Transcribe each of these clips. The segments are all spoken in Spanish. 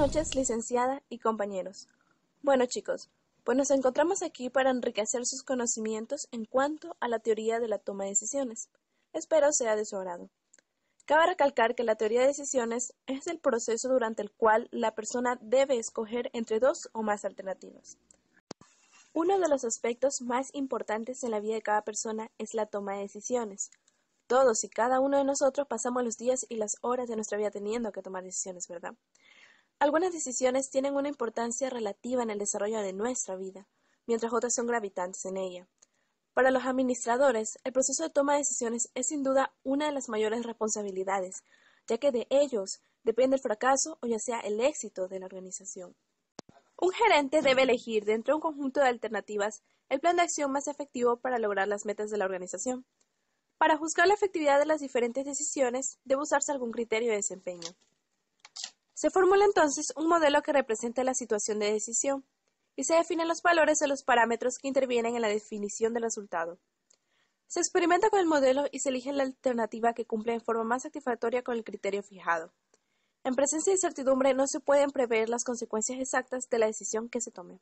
noches, licenciada y compañeros. Bueno, chicos, pues nos encontramos aquí para enriquecer sus conocimientos en cuanto a la teoría de la toma de decisiones. Espero sea de su agrado. Cabe recalcar que la teoría de decisiones es el proceso durante el cual la persona debe escoger entre dos o más alternativas. Uno de los aspectos más importantes en la vida de cada persona es la toma de decisiones. Todos y cada uno de nosotros pasamos los días y las horas de nuestra vida teniendo que tomar decisiones, ¿verdad? Algunas decisiones tienen una importancia relativa en el desarrollo de nuestra vida, mientras otras son gravitantes en ella. Para los administradores, el proceso de toma de decisiones es sin duda una de las mayores responsabilidades, ya que de ellos depende el fracaso o ya sea el éxito de la organización. Un gerente debe elegir dentro de un conjunto de alternativas el plan de acción más efectivo para lograr las metas de la organización. Para juzgar la efectividad de las diferentes decisiones, debe usarse algún criterio de desempeño. Se formula entonces un modelo que represente la situación de decisión y se definen los valores de los parámetros que intervienen en la definición del resultado. Se experimenta con el modelo y se elige la alternativa que cumple en forma más satisfactoria con el criterio fijado. En presencia de incertidumbre no se pueden prever las consecuencias exactas de la decisión que se tome.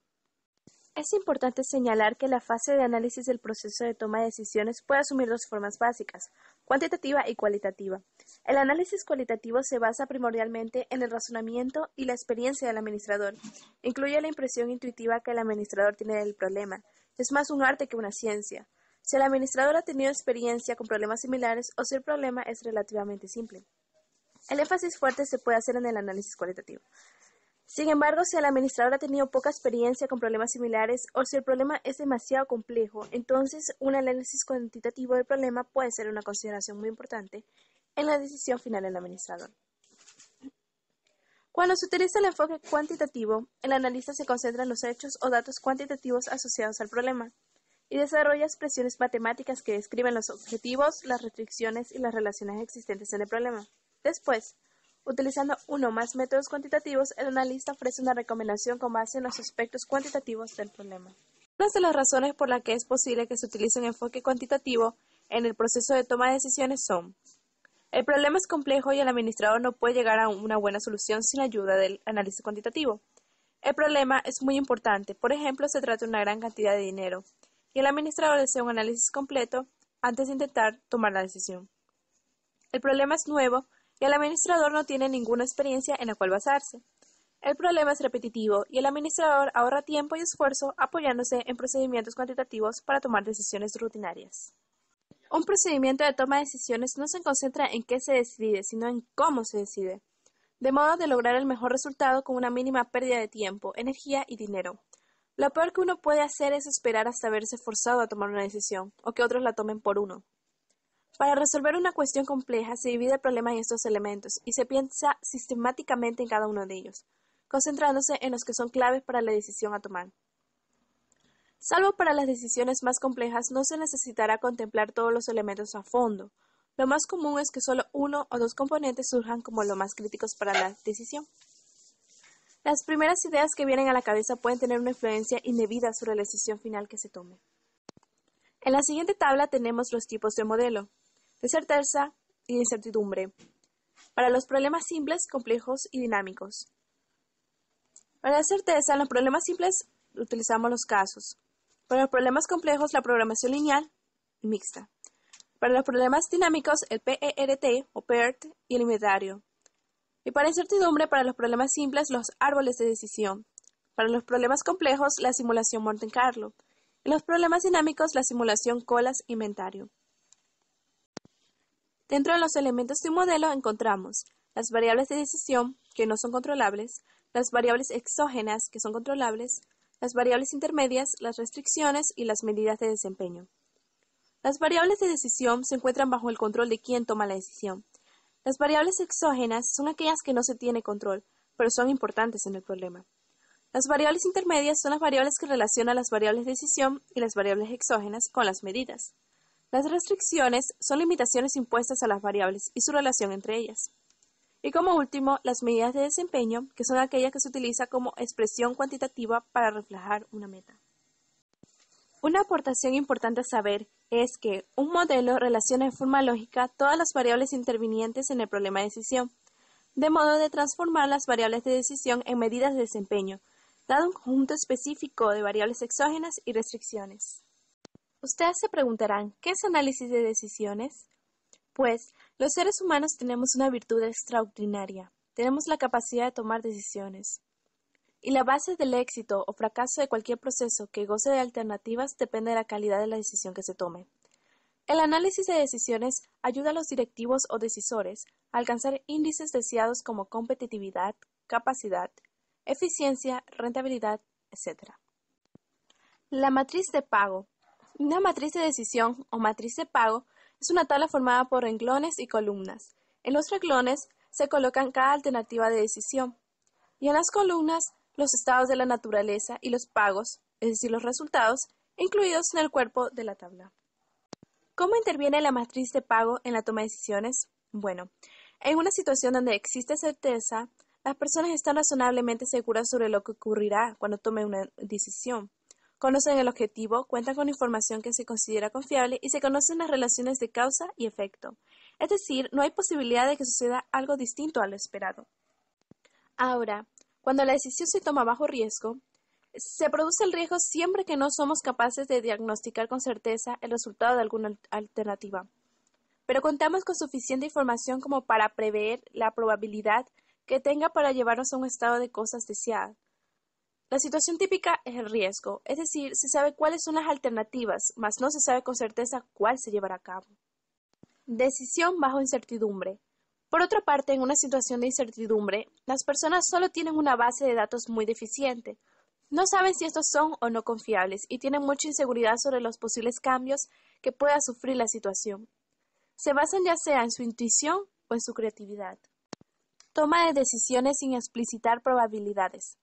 Es importante señalar que la fase de análisis del proceso de toma de decisiones puede asumir dos formas básicas, cuantitativa y cualitativa. El análisis cualitativo se basa primordialmente en el razonamiento y la experiencia del administrador. Incluye la impresión intuitiva que el administrador tiene del problema. Es más un arte que una ciencia. Si el administrador ha tenido experiencia con problemas similares o si el problema es relativamente simple. El énfasis fuerte se puede hacer en el análisis cualitativo. Sin embargo, si el administrador ha tenido poca experiencia con problemas similares o si el problema es demasiado complejo, entonces un análisis cuantitativo del problema puede ser una consideración muy importante en la decisión final del administrador. Cuando se utiliza el enfoque cuantitativo, el analista se concentra en los hechos o datos cuantitativos asociados al problema y desarrolla expresiones matemáticas que describen los objetivos, las restricciones y las relaciones existentes en el problema. Después, utilizando uno o más métodos cuantitativos, el analista ofrece una recomendación con base en los aspectos cuantitativos del problema. Una de las razones por las que es posible que se utilice un enfoque cuantitativo en el proceso de toma de decisiones son: el problema es complejo y el administrador no puede llegar a una buena solución sin ayuda del análisis cuantitativo. El problema es muy importante, por ejemplo, se trata de una gran cantidad de dinero, y el administrador desea un análisis completo antes de intentar tomar la decisión. El problema es nuevo y el administrador no tiene ninguna experiencia en la cual basarse. El problema es repetitivo y el administrador ahorra tiempo y esfuerzo apoyándose en procedimientos cuantitativos para tomar decisiones rutinarias. Un procedimiento de toma de decisiones no se concentra en qué se decide, sino en cómo se decide, de modo de lograr el mejor resultado con una mínima pérdida de tiempo, energía y dinero. Lo peor que uno puede hacer es esperar hasta verse forzado a tomar una decisión, o que otros la tomen por uno. Para resolver una cuestión compleja se divide el problema en estos elementos y se piensa sistemáticamente en cada uno de ellos, concentrándose en los que son claves para la decisión a tomar. Salvo para las decisiones más complejas, no se necesitará contemplar todos los elementos a fondo. Lo más común es que solo uno o dos componentes surjan como los más críticos para la decisión. Las primeras ideas que vienen a la cabeza pueden tener una influencia indebida sobre la decisión final que se tome. En la siguiente tabla tenemos los tipos de modelo: de certeza y de incertidumbre, para los problemas simples, complejos y dinámicos. Para la certeza, en los problemas simples utilizamos los casos. Para los problemas complejos, la programación lineal y mixta. Para los problemas dinámicos, el PERT o PERT y el inventario. Y para incertidumbre, para los problemas simples, los árboles de decisión. Para los problemas complejos, la simulación Monte Carlo. En los problemas dinámicos, la simulación colas-inventario. Dentro de los elementos de un modelo encontramos las variables de decisión, que no son controlables, las variables exógenas, que son controlables, las variables intermedias, las restricciones y las medidas de desempeño. Las variables de decisión se encuentran bajo el control de quien toma la decisión. Las variables exógenas son aquellas que no se tiene control, pero son importantes en el problema. Las variables intermedias son las variables que relacionan las variables de decisión y las variables exógenas con las medidas. Las restricciones son limitaciones impuestas a las variables y su relación entre ellas. Y como último, las medidas de desempeño, que son aquellas que se utiliza como expresión cuantitativa para reflejar una meta. Una aportación importante a saber es que un modelo relaciona en forma lógica todas las variables intervinientes en el problema de decisión. de modo de transformar las variables de decisión en medidas de desempeño, dado un conjunto específico de variables exógenas y restricciones. Ustedes se preguntarán, ¿qué es análisis de decisiones? Pues, los seres humanos tenemos una virtud extraordinaria, tenemos la capacidad de tomar decisiones. Y la base del éxito o fracaso de cualquier proceso que goce de alternativas depende de la calidad de la decisión que se tome. El análisis de decisiones ayuda a los directivos o decisores a alcanzar índices deseados como competitividad, capacidad, eficiencia, rentabilidad, etc. La matriz de pago. Una matriz de decisión o matriz de pago es una tabla formada por renglones y columnas. En los renglones se colocan cada alternativa de decisión y en las columnas los estados de la naturaleza y los pagos, es decir, los resultados, incluidos en el cuerpo de la tabla. ¿Cómo interviene la matriz de pago en la toma de decisiones? Bueno, en una situación donde existe certeza, las personas están razonablemente seguras sobre lo que ocurrirá cuando tomen una decisión. Conocen el objetivo, cuentan con información que se considera confiable y se conocen las relaciones de causa y efecto. Es decir, no hay posibilidad de que suceda algo distinto a lo esperado. Ahora, cuando la decisión se toma bajo riesgo, se produce el riesgo siempre que no somos capaces de diagnosticar con certeza el resultado de alguna alternativa, pero contamos con suficiente información como para prever la probabilidad que tenga para llevarnos a un estado de cosas deseada. La situación típica es el riesgo, es decir, se sabe cuáles son las alternativas, mas no se sabe con certeza cuál se llevará a cabo. Decisión bajo incertidumbre. Por otra parte, en una situación de incertidumbre, las personas solo tienen una base de datos muy deficiente. No saben si estos son o no confiables y tienen mucha inseguridad sobre los posibles cambios que pueda sufrir la situación. Se basan ya sea en su intuición o en su creatividad. Toma de decisiones sin explicitar probabilidades.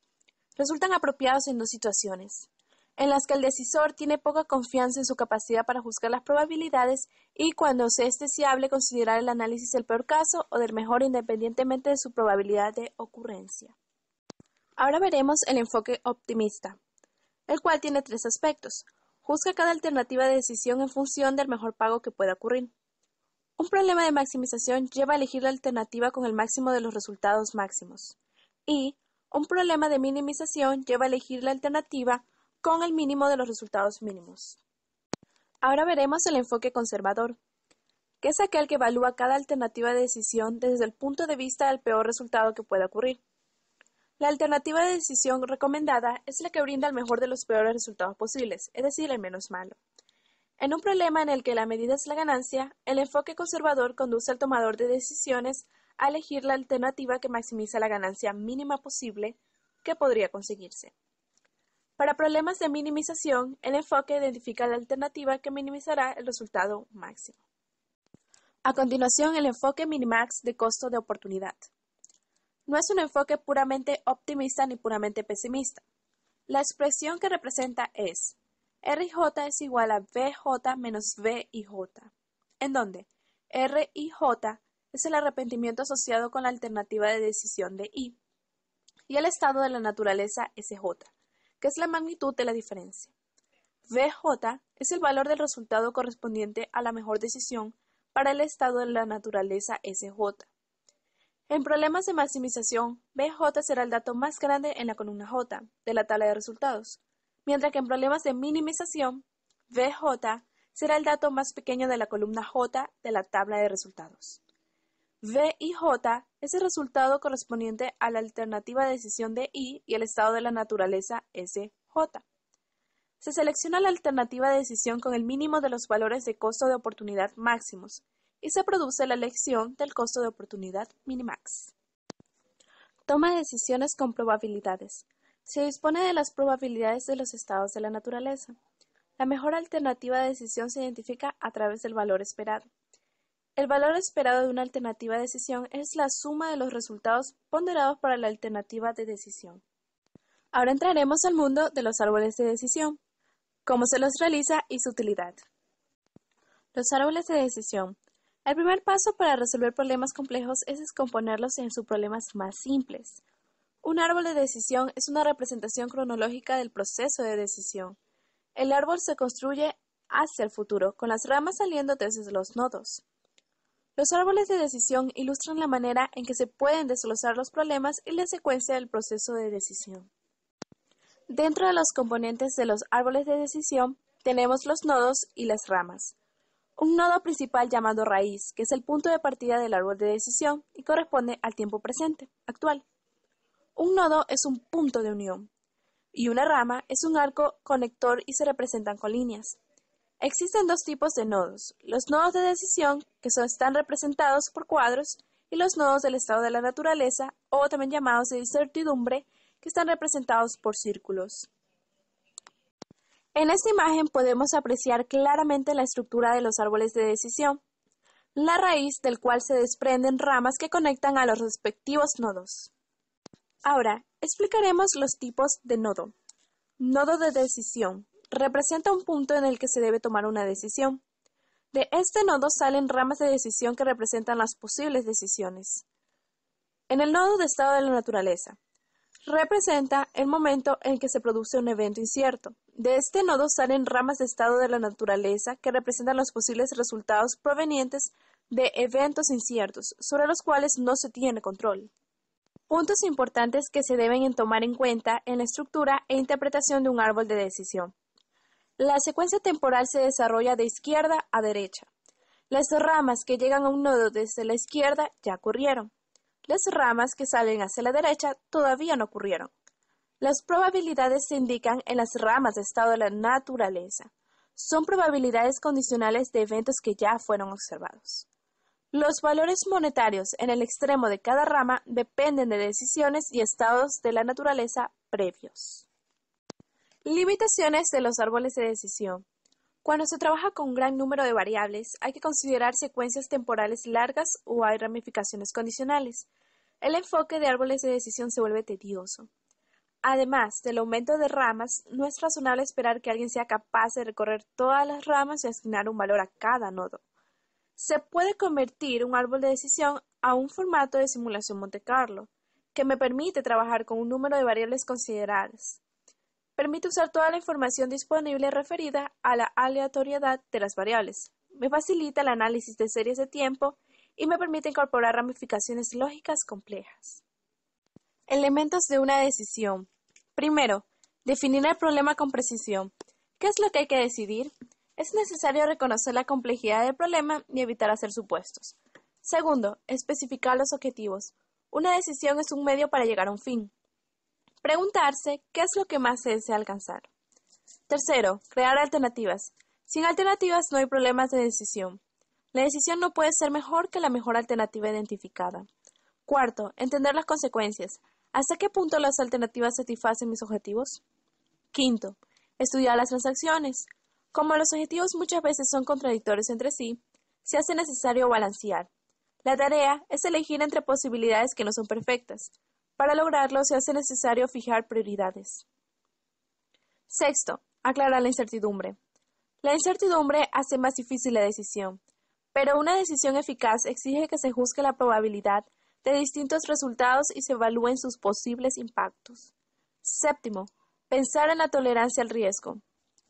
Resultan apropiados en dos situaciones, en las que el decisor tiene poca confianza en su capacidad para juzgar las probabilidades y cuando se es deseable considerar el análisis del peor caso o del mejor independientemente de su probabilidad de ocurrencia. Ahora veremos el enfoque optimista, el cual tiene tres aspectos. Juzga cada alternativa de decisión en función del mejor pago que pueda ocurrir. Un problema de maximización lleva a elegir la alternativa con el máximo de los resultados máximos. Y un problema de minimización lleva a elegir la alternativa con el mínimo de los resultados mínimos. Ahora veremos el enfoque conservador, que es aquel que evalúa cada alternativa de decisión desde el punto de vista del peor resultado que pueda ocurrir. La alternativa de decisión recomendada es la que brinda el mejor de los peores resultados posibles, es decir, el menos malo. En un problema en el que la medida es la ganancia, el enfoque conservador conduce al tomador de decisiones a elegir la alternativa que maximiza la ganancia mínima posible que podría conseguirse. Para problemas de minimización, el enfoque identifica la alternativa que minimizará el resultado máximo. A continuación, el enfoque minimax de costo de oportunidad. No es un enfoque puramente optimista ni puramente pesimista. La expresión que representa es RJ es igual a BJ menos VIJ, en donde RIJ es el arrepentimiento asociado con la alternativa de decisión de I, y el estado de la naturaleza SJ, que es la magnitud de la diferencia. VJ es el valor del resultado correspondiente a la mejor decisión para el estado de la naturaleza SJ. En problemas de maximización, BJ será el dato más grande en la columna J de la tabla de resultados, mientras que en problemas de minimización, VJ será el dato más pequeño de la columna J de la tabla de resultados. VIJ es el resultado correspondiente a la alternativa de decisión de I y el estado de la naturaleza SJ. Se selecciona la alternativa de decisión con el mínimo de los valores de costo de oportunidad máximos y se produce la elección del costo de oportunidad minimax. Toma de decisiones con probabilidades. Se dispone de las probabilidades de los estados de la naturaleza. La mejor alternativa de decisión se identifica a través del valor esperado. El valor esperado de una alternativa de decisión es la suma de los resultados ponderados para la alternativa de decisión. Ahora entraremos al mundo de los árboles de decisión, cómo se los realiza y su utilidad. Los árboles de decisión. El primer paso para resolver problemas complejos es descomponerlos en sus problemas más simples. Un árbol de decisión es una representación cronológica del proceso de decisión. El árbol se construye hacia el futuro, con las ramas saliendo desde los nodos. Los árboles de decisión ilustran la manera en que se pueden desglosar los problemas y la secuencia del proceso de decisión. Dentro de los componentes de los árboles de decisión tenemos los nodos y las ramas. Un nodo principal llamado raíz, que es el punto de partida del árbol de decisión y corresponde al tiempo presente, actual. Un nodo es un punto de unión y una rama es un arco conector y se representan con líneas. Existen dos tipos de nodos, los nodos de decisión, que están representados por cuadros, y los nodos del estado de la naturaleza, o también llamados de incertidumbre, que están representados por círculos. En esta imagen podemos apreciar claramente la estructura de los árboles de decisión, la raíz del cual se desprenden ramas que conectan a los respectivos nodos. Ahora, explicaremos los tipos de nodo. Nodo de decisión. Representa un punto en el que se debe tomar una decisión. De este nodo salen ramas de decisión que representan las posibles decisiones. En el nodo de estado de la naturaleza, representa el momento en que se produce un evento incierto. De este nodo salen ramas de estado de la naturaleza que representan los posibles resultados provenientes de eventos inciertos, sobre los cuales no se tiene control. Puntos importantes que se deben tomar en cuenta en la estructura e interpretación de un árbol de decisión. La secuencia temporal se desarrolla de izquierda a derecha. Las ramas que llegan a un nodo desde la izquierda ya ocurrieron. Las ramas que salen hacia la derecha todavía no ocurrieron. Las probabilidades se indican en las ramas de estado de la naturaleza. Son probabilidades condicionales de eventos que ya fueron observados. Los valores monetarios en el extremo de cada rama dependen de decisiones y estados de la naturaleza previos. Limitaciones de los árboles de decisión. Cuando se trabaja con un gran número de variables, hay que considerar secuencias temporales largas o hay ramificaciones condicionales. El enfoque de árboles de decisión se vuelve tedioso. Además del aumento de ramas, no es razonable esperar que alguien sea capaz de recorrer todas las ramas y asignar un valor a cada nodo. Se puede convertir un árbol de decisión a un formato de simulación Monte Carlo, que me permite trabajar con un número de variables consideradas. Permite usar toda la información disponible referida a la aleatoriedad de las variables. Me facilita el análisis de series de tiempo y me permite incorporar ramificaciones lógicas complejas. Elementos de una decisión. Primero, definir el problema con precisión. ¿Qué es lo que hay que decidir? Es necesario reconocer la complejidad del problema y evitar hacer supuestos. Segundo, especificar los objetivos. Una decisión es un medio para llegar a un fin. Preguntarse qué es lo que más se desea alcanzar. Tercero, crear alternativas. Sin alternativas no hay problemas de decisión. La decisión no puede ser mejor que la mejor alternativa identificada. Cuarto, entender las consecuencias. ¿Hasta qué punto las alternativas satisfacen mis objetivos? Quinto, estudiar las transacciones. Como los objetivos muchas veces son contradictorios entre sí, se hace necesario balancear. La tarea es elegir entre posibilidades que no son perfectas. Para lograrlo se hace necesario fijar prioridades. Sexto, aclarar la incertidumbre. La incertidumbre hace más difícil la decisión, pero una decisión eficaz exige que se juzgue la probabilidad de distintos resultados y se evalúen sus posibles impactos. Séptimo, pensar en la tolerancia al riesgo.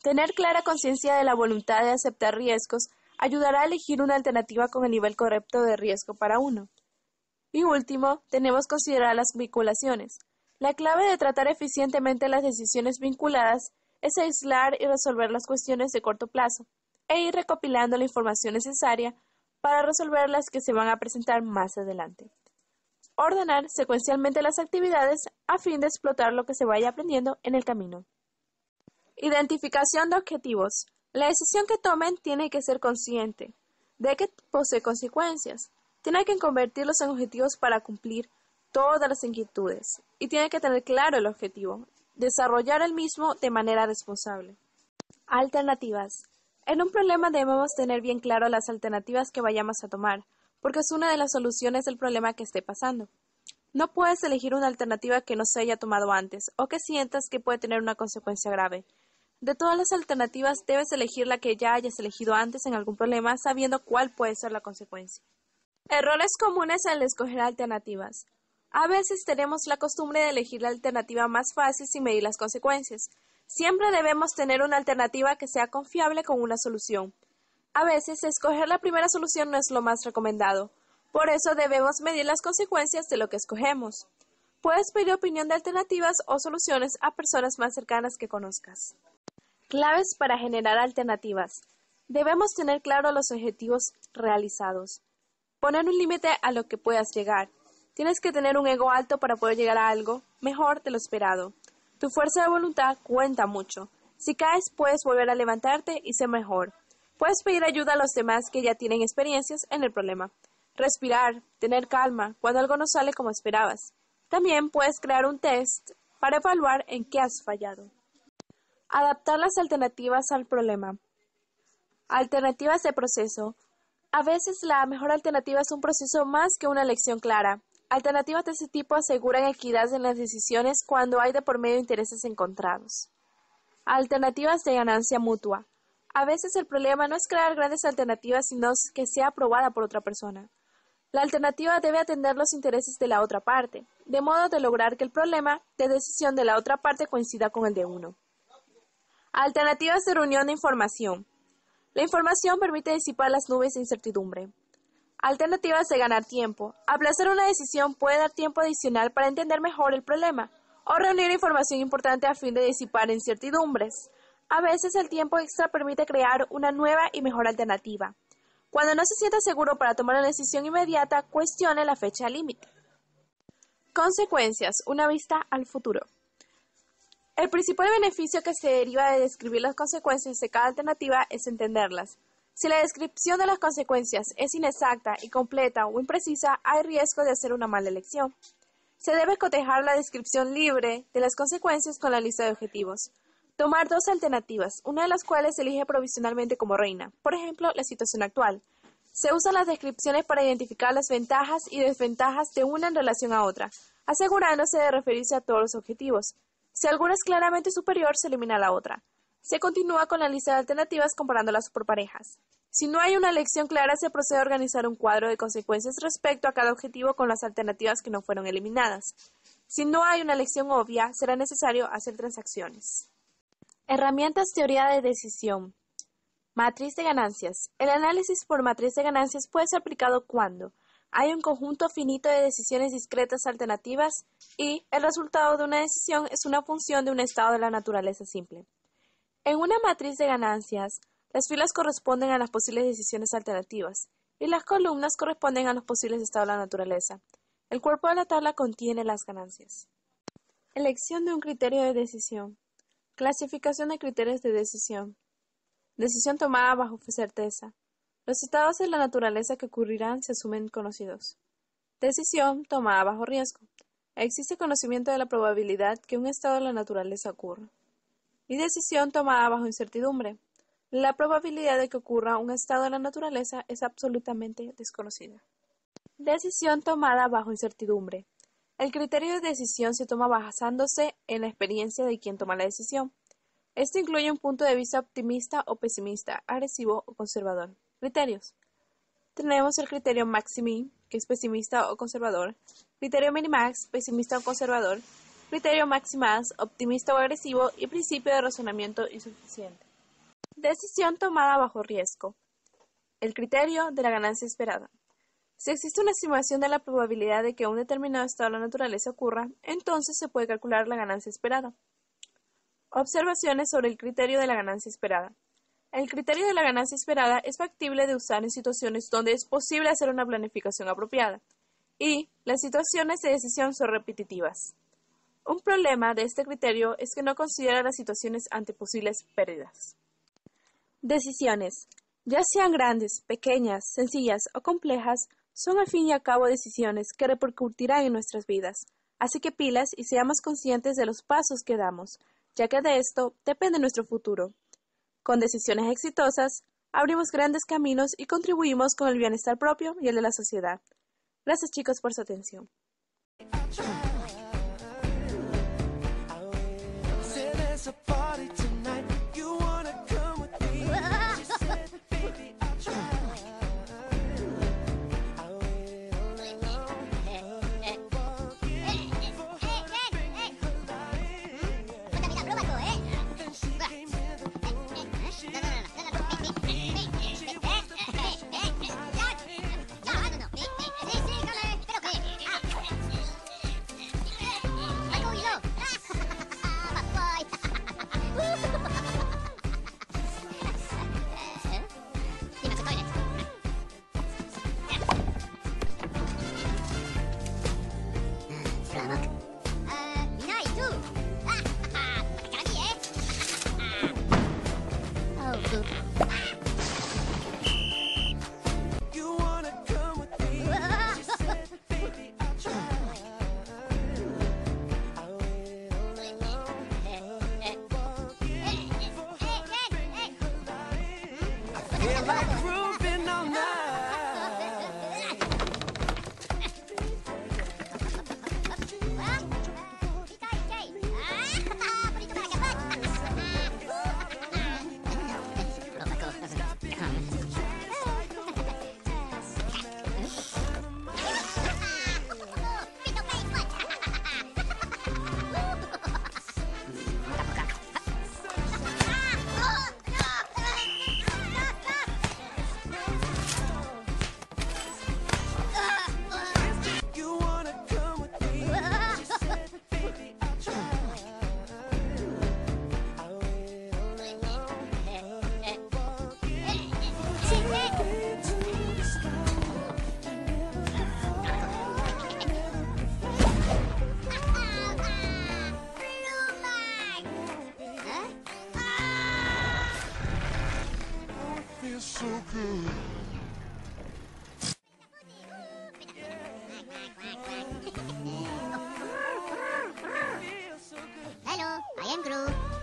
Tener clara conciencia de la voluntad de aceptar riesgos ayudará a elegir una alternativa con el nivel correcto de riesgo para uno. Y último, tenemos que considerar las vinculaciones. La clave de tratar eficientemente las decisiones vinculadas es aislar y resolver las cuestiones de corto plazo e ir recopilando la información necesaria para resolver las que se van a presentar más adelante. Ordenar secuencialmente las actividades a fin de explotar lo que se vaya aprendiendo en el camino. Identificación de objetivos. La decisión que tomen tiene que ser consciente de que posee consecuencias. Tiene que convertirlos en objetivos para cumplir todas las inquietudes y tiene que tener claro el objetivo, desarrollar el mismo de manera responsable. Alternativas. En un problema debemos tener bien claro las alternativas que vayamos a tomar, porque es una de las soluciones del problema que esté pasando. No puedes elegir una alternativa que no se haya tomado antes o que sientas que puede tener una consecuencia grave. De todas las alternativas, debes elegir la que ya hayas elegido antes en algún problema, sabiendo cuál puede ser la consecuencia. Errores comunes al escoger alternativas. A veces tenemos la costumbre de elegir la alternativa más fácil sin medir las consecuencias. Siempre debemos tener una alternativa que sea confiable con una solución. A veces, escoger la primera solución no es lo más recomendado. Por eso debemos medir las consecuencias de lo que escogemos. Puedes pedir opinión de alternativas o soluciones a personas más cercanas que conozcas. Claves para generar alternativas. Debemos tener claro los objetivos realizados. Poner un límite a lo que puedas llegar. Tienes que tener un ego alto para poder llegar a algo mejor de lo esperado. Tu fuerza de voluntad cuenta mucho. Si caes, puedes volver a levantarte y ser mejor. Puedes pedir ayuda a los demás que ya tienen experiencias en el problema. Respirar, tener calma cuando algo no sale como esperabas. También puedes crear un test para evaluar en qué has fallado. Adaptar las alternativas al problema. Alternativas de proceso. A veces la mejor alternativa es un proceso más que una elección clara. Alternativas de ese tipo aseguran equidad en las decisiones cuando hay de por medio intereses encontrados. Alternativas de ganancia mutua. A veces el problema no es crear grandes alternativas, sino que sea aprobada por otra persona. La alternativa debe atender los intereses de la otra parte, de modo de lograr que el problema de decisión de la otra parte coincida con el de uno. Alternativas de reunión de información. La información permite disipar las nubes de incertidumbre. Alternativas de ganar tiempo. Aplazar una decisión puede dar tiempo adicional para entender mejor el problema, o reunir información importante a fin de disipar incertidumbres. A veces el tiempo extra permite crear una nueva y mejor alternativa. Cuando no se sienta seguro para tomar una decisión inmediata, cuestione la fecha límite. Consecuencias. Una vista al futuro. El principal beneficio que se deriva de describir las consecuencias de cada alternativa es entenderlas. Si la descripción de las consecuencias es inexacta, incompleta o imprecisa, hay riesgo de hacer una mala elección. Se debe cotejar la descripción libre de las consecuencias con la lista de objetivos. Tomar dos alternativas, una de las cuales se elige provisionalmente como reina, por ejemplo, la situación actual. Se usan las descripciones para identificar las ventajas y desventajas de una en relación a otra, asegurándose de referirse a todos los objetivos. Si alguna es claramente superior, se elimina la otra. Se continúa con la lista de alternativas comparándolas por parejas. Si no hay una elección clara, se procede a organizar un cuadro de consecuencias respecto a cada objetivo con las alternativas que no fueron eliminadas. Si no hay una elección obvia, será necesario hacer transacciones. Herramientas teoría de decisión. Matriz de ganancias. El análisis por matriz de ganancias puede ser aplicado cuando hay un conjunto finito de decisiones discretas alternativas y el resultado de una decisión es una función de un estado de la naturaleza simple. En una matriz de ganancias, las filas corresponden a las posibles decisiones alternativas y las columnas corresponden a los posibles estados de la naturaleza. El cuerpo de la tabla contiene las ganancias. Elección de un criterio de decisión. Clasificación de criterios de decisión. Decisión tomada bajo certeza. Los estados de la naturaleza que ocurrirán se asumen conocidos. Decisión tomada bajo riesgo. Existe conocimiento de la probabilidad que un estado de la naturaleza ocurra. Y decisión tomada bajo incertidumbre. La probabilidad de que ocurra un estado de la naturaleza es absolutamente desconocida. Decisión tomada bajo incertidumbre. El criterio de decisión se toma basándose en la experiencia de quien toma la decisión. Esto incluye un punto de vista optimista o pesimista, agresivo o conservador. Criterios. Tenemos el criterio max-min, que es pesimista o conservador, criterio minimax, pesimista o conservador, criterio maximax, optimista o agresivo y principio de razonamiento insuficiente. Decisión tomada bajo riesgo. El criterio de la ganancia esperada. Si existe una estimación de la probabilidad de que un determinado estado de la naturaleza ocurra, entonces se puede calcular la ganancia esperada. Observaciones sobre el criterio de la ganancia esperada. El criterio de la ganancia esperada es factible de usar en situaciones donde es posible hacer una planificación apropiada, y las situaciones de decisión son repetitivas. Un problema de este criterio es que no considera las situaciones ante posibles pérdidas. Decisiones, ya sean grandes, pequeñas, sencillas o complejas, son al fin y al cabo decisiones que repercutirán en nuestras vidas, así que pilas y seamos conscientes de los pasos que damos, ya que de esto depende nuestro futuro. Con decisiones exitosas, abrimos grandes caminos y contribuimos con el bienestar propio y el de la sociedad. Gracias chicos por su atención.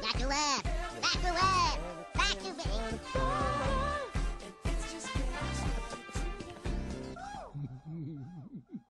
back to work.